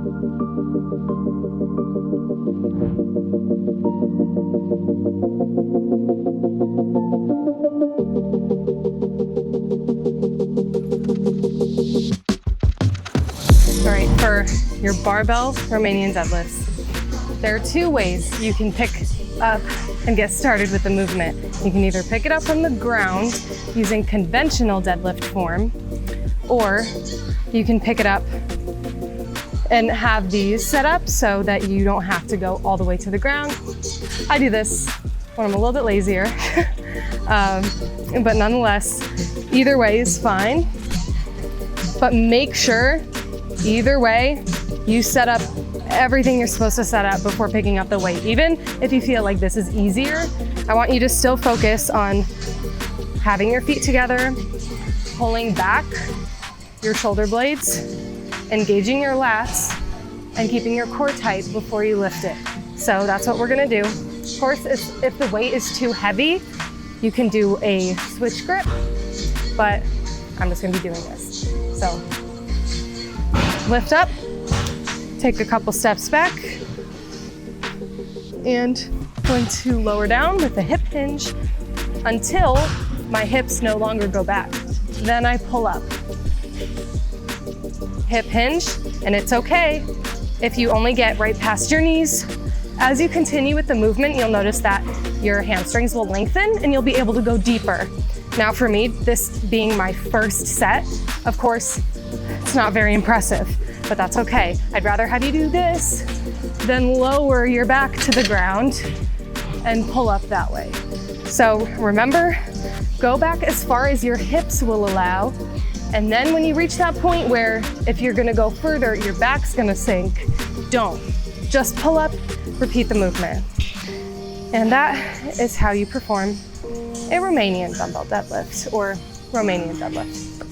All right, for your barbell Romanian deadlifts, there are two ways you can pick up and get started with the movement. You can either pick it up from the ground using conventional deadlift form, or you can pick it up and have these set up so that you don't have to go all the way to the ground. I do this when I'm a little bit lazier, but nonetheless, either way is fine. But make sure, either way, you set up everything you're supposed to set up before picking up the weight. Even if you feel like this is easier, I want you to still focus on having your feet together, pulling back your shoulder blades, engaging your lats, and keeping your core tight before you lift it. So that's what we're gonna do. Of course, if the weight is too heavy, you can do a switch grip, but I'm just gonna be doing this. So lift up, take a couple steps back, and going to lower down with a hip hinge until my hips no longer go back. Then I pull up. Hip hinge, and it's okay if you only get right past your knees. As you continue with the movement, you'll notice that your hamstrings will lengthen and you'll be able to go deeper. Now for me, this being my first set, of course, it's not very impressive, but that's okay. I'd rather have you do this than lower your back to the ground and pull up that way. So remember, go back as far as your hips will allow. And then when you reach that point where if you're gonna go further, your back's gonna sink, don't. Just pull up, repeat the movement. And that is how you perform a Romanian dumbbell deadlift or Romanian deadlift.